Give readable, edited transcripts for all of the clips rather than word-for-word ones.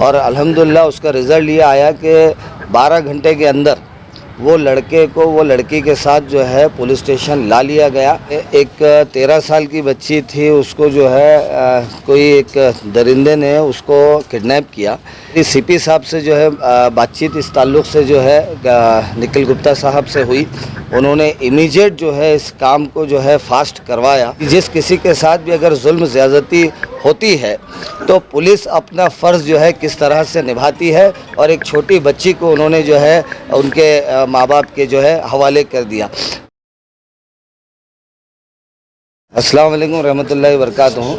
और अल्हम्दुलिल्लाह उसका रिज़ल्ट ये आया कि 12 घंटे के अंदर वो लड़के को वो लड़की के साथ जो है पुलिस स्टेशन ला लिया गया। एक 13 साल की बच्ची थी, उसको जो है कोई एक दरिंदे ने उसको किडनैप किया। सीपी साहब से जो है बातचीत इस ताल्लुक़ से जो है निखिल गुप्ता साहब से हुई। उन्होंने इमीडिएट जो है इस काम को जो है फास्ट करवाया। जिस किसी के साथ भी अगर जुल्म ज़्यादती होती है तो पुलिस अपना फ़र्ज़ जो है किस तरह से निभाती है, और एक छोटी बच्ची को उन्होंने जो है उनके माँ बाप के जो है हवाले कर दिया। अस्सलाम वालेकुम रहमतुल्लाहि व बरकातुहू।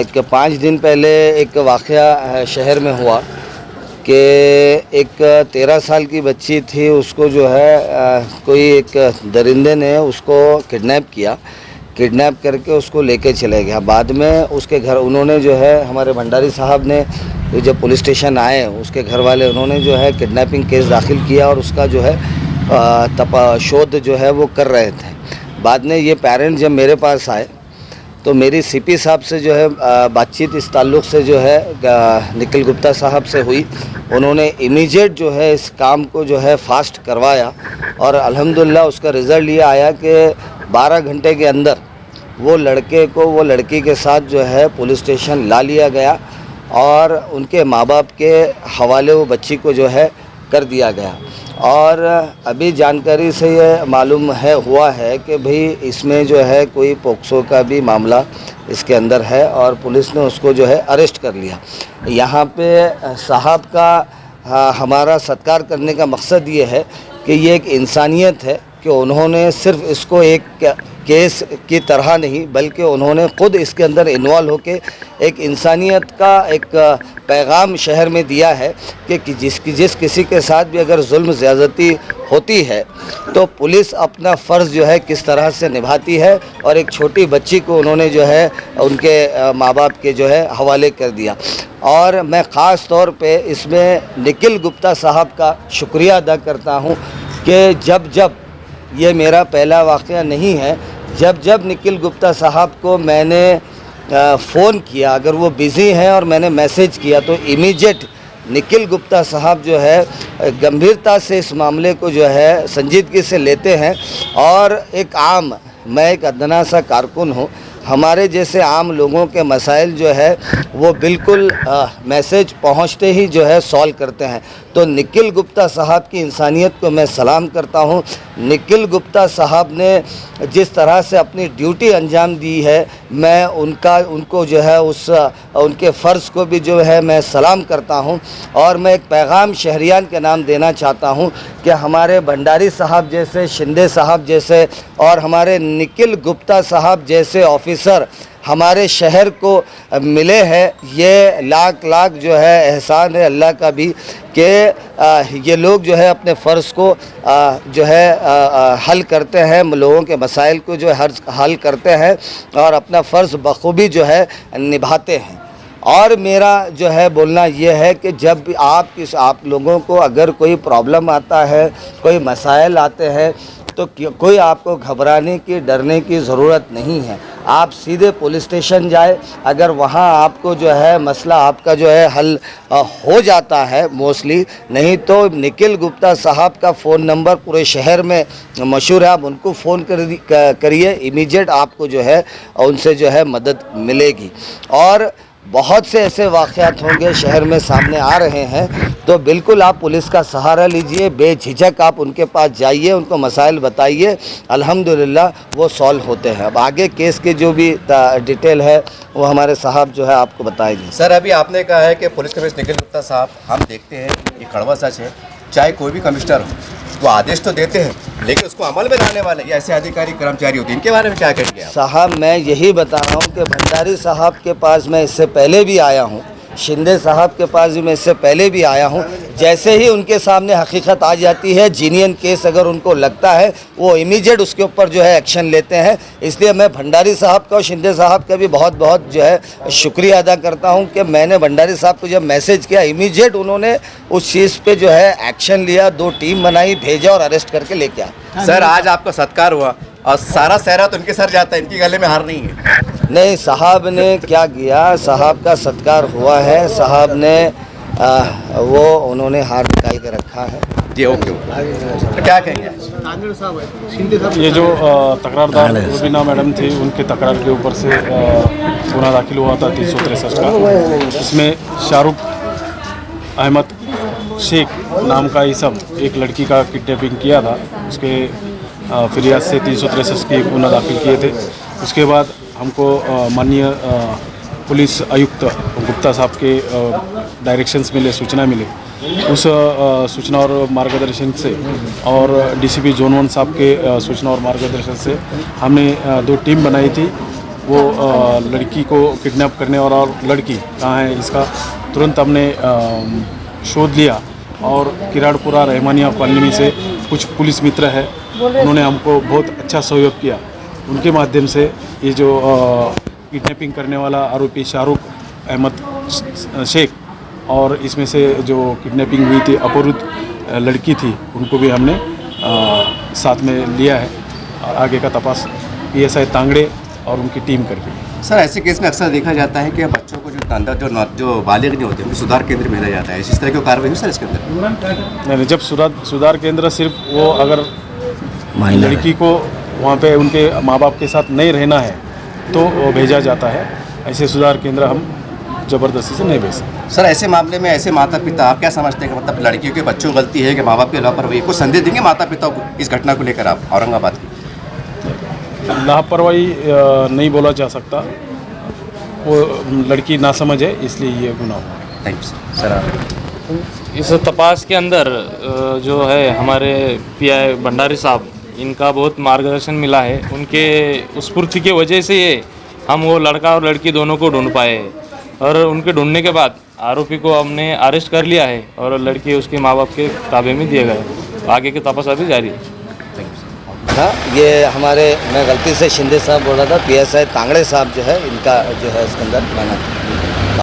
एक 5 दिन पहले एक वाक़या शहर में हुआ कि एक 13 साल की बच्ची थी, उसको जो है कोई एक दरिंदे ने उसको किडनैप किया। किडनैप करके उसको लेके चले गया। बाद में उसके घर उन्होंने जो है हमारे भंडारी साहब ने जब पुलिस स्टेशन आए, उसके घर वाले उन्होंने जो है किडनैपिंग केस दाखिल किया और उसका जो है शोध जो है वो कर रहे थे। बाद में ये पेरेंट जब मेरे पास आए तो मेरी सीपी साहब से जो है बातचीत इस ताल्लुक़ से जो है निखिल गुप्ता साहब से हुई। उन्होंने इमीडिएट जो है इस काम को जो है फास्ट करवाया और अल्हम्दुलिल्लाह उसका रिज़ल्ट ये आया कि 12 घंटे के अंदर वो लड़के को वो लड़की के साथ जो है पुलिस स्टेशन ला लिया गया और उनके माँ बाप के हवाले वो बच्ची को जो है कर दिया गया। और अभी जानकारी से ये मालूम हुआ है कि भाई इसमें जो है कोई पोक्सो का भी मामला इसके अंदर है और पुलिस ने उसको जो है अरेस्ट कर लिया। यहाँ पे साहब का हमारा सत्कार करने का मकसद ये है कि ये एक इंसानियत है कि उन्होंने सिर्फ इसको एक केस की तरह नहीं बल्कि उन्होंने ख़ुद इसके अंदर इन्वॉल्व होके एक इंसानियत का एक पैगाम शहर में दिया है कि जिस किसी के साथ भी अगर जुल्म ज़्यादती होती है तो पुलिस अपना फ़र्ज़ जो है किस तरह से निभाती है, और एक छोटी बच्ची को उन्होंने जो है उनके माँ बाप के जो है हवाले कर दिया। और मैं ख़ास तौर पे इसमें निखिल गुप्ता साहब का शुक्रिया अदा करता हूँ कि जब ये मेरा पहला वाक़या नहीं है, जब निखिल गुप्ता साहब को मैंने फ़ोन किया, अगर वो बिज़ी हैं और मैंने मैसेज किया तो इमीडिएट निखिल गुप्ता साहब जो है गंभीरता से इस मामले को जो है संजीदगी से लेते हैं। और मैं एक अदना सा कारकुन हूँ, हमारे जैसे आम लोगों के मसाइल जो है वो बिल्कुल मैसेज पहुंचते ही जो है सॉल्व करते हैं। तो निखिल गुप्ता साहब की इंसानियत को मैं सलाम करता हूं। निखिल गुप्ता साहब ने जिस तरह से अपनी ड्यूटी अंजाम दी है, मैं उनको जो है उनके फ़र्ज़ को भी जो है मैं सलाम करता हूं। और मैं एक पैगाम शहरियान के नाम देना चाहता हूं कि हमारे भंडारी साहब जैसे, शिंदे साहब जैसे और हमारे निखिल गुप्ता साहब जैसे ऑफिसर हमारे शहर को मिले हैं। ये लाख जो है एहसान है अल्लाह का भी कि ये लोग जो है अपने फ़र्ज़ को जो है हल करते हैं, लोगों के मसाइल को जो है हल करते हैं और अपना फ़र्ज़ बखूबी जो है निभाते हैं। और मेरा जो है बोलना ये है कि जब भी आप लोगों को अगर कोई प्रॉब्लम आता है, कोई मसाइल आते हैं तो कोई आपको घबराने की, डरने की ज़रूरत नहीं है। आप सीधे पुलिस स्टेशन जाए, अगर वहाँ आपको जो है मसला आपका जो है हल हो जाता है मोस्टली, नहीं तो निखिल गुप्ता साहब का फ़ोन नंबर पूरे शहर में मशहूर है, आप उनको फ़ोन करिए, इमीडिएट आपको जो है उनसे जो है मदद मिलेगी। और बहुत से ऐसे वाक़यात होंगे शहर में सामने आ रहे हैं, तो बिल्कुल आप पुलिस का सहारा लीजिए, बेझिझक आप उनके पास जाइए, उनको मसाइल बताइए, अल्हम्दुलिल्लाह वो सॉल्व होते हैं। अब आगे केस के जो भी डिटेल है वो हमारे साहब जो है आपको बताएंगे। सर, अभी आपने कहा है कि पुलिस कमिश्नर निखिल गुप्ता साहब, हम देखते हैं ये कड़वा सच है, चाहे कोई भी कमिश्नर हो वो आदेश तो देते हैं लेकिन उसको अमल में लाने वाले ये ऐसे अधिकारी कर्मचारी होते हैं, इनके बारे में क्या कहेंगे साहब? मैं यही बता रहा हूँ कि भंडारी साहब के पास मैं इससे पहले भी आया हूँ, शिंदे साहब के पास भी मैं इससे पहले भी आया हूँ। जैसे ही उनके सामने हकीकत आ जाती है, जीनियन केस अगर उनको लगता है, वो इमीडिएट उसके ऊपर जो है एक्शन लेते हैं। इसलिए मैं भंडारी साहब का और शिंदे साहब का भी बहुत जो है शुक्रिया अदा करता हूँ कि मैंने भंडारी साहब को जब मैसेज किया, इमीडिएट उन्होंने उस चीज़ पे जो है एक्शन लिया, 2 टीम बनाई, भेजा और अरेस्ट करके लेके आए। सर, आज आपका सत्कार हुआ और सारा सहरा तो उनके सर जाता है, इनकी गले में हार नहीं है। नहीं, साहब ने क्या किया, साहब का सत्कार हुआ है, साहब ने वो उन्होंने हार निकाल के रखा है। जी ओके तो क्या कहेंगे? ये जो तकरारदार रुबीना मैडम थी, उनके तकरार के ऊपर से गुना दाखिल हुआ था 363 का। इसमें शाहरुख अहमद शेख नाम का ये सब एक लड़की का किडनैपिंग किया था। उसके फिरियाद से 363 की गुना दाखिल किए थे। उसके बाद हमको माननीय पुलिस आयुक्त गुप्ता साहब के डायरेक्शंस मिले, सूचना मिले। उस सूचना और मार्गदर्शन से और डीसीपी जोन 1 साहब के सूचना और मार्गदर्शन से हमने 2 टीम बनाई थी। वो लड़की को किडनैप करने और लड़की कहाँ है इसका तुरंत हमने शोध लिया और किराड़पुरा रहमानिया कॉलोनी में से कुछ पुलिस मित्र है, उन्होंने हमको बहुत अच्छा सहयोग किया। उनके माध्यम से ये जो किडनैपिंग करने वाला आरोपी शाहरुख अहमद शेख और इसमें से जो किडनैपिंग हुई थी अपहृत लड़की थी, उनको भी हमने साथ में लिया है और आगे का तपास PSI तांगड़े और उनकी टीम कर रही है। सर ऐसे केस में अक्सर देखा जाता है कि बच्चों को जो अंदर जो बालिग नहीं होते उनको सुधार केंद्र में भेजा जाता है, इस तरह की कार्रवाई हुई सर इसके अंदर? नहीं, जब सुधार केंद्र सिर्फ वो अगर लड़की को वहाँ पे उनके माँ बाप के साथ नहीं रहना है तो वो भेजा जाता है। ऐसे सुधार केंद्र हम ज़बरदस्ती से नहीं भेज सकते। सर ऐसे मामले में ऐसे माता पिता आप क्या समझते हैं कि मतलब लड़कियों के बच्चों की गलती है कि माँ बाप की लापरवाही, को संदेश देंगे माता पिता को इस घटना को लेकर आप औरंगाबाद की? लापरवाही नहीं बोला जा सकता, वो लड़की नासमझ है इसलिए ये गुनाह हुआ। Thank you sir. आप इस तपास के अंदर जो है हमारे PI भंडारी साहब, इनका बहुत मार्गदर्शन मिला है। उनके स्फूर्ति की वजह से ये हम वो लड़का और लड़की दोनों को ढूंढ पाए और उनके ढूंढने के बाद आरोपी को हमने अरेस्ट कर लिया है और लड़की उसके माँ बाप के ताबे में दिए गए। आगे की तपास अभी जारी है। हाँ, ये हमारे, मैं गलती से शिंदे साहब बोल रहा था, PSI तांगड़े साहब जो है, इनका जो है इसके अंदर माना था।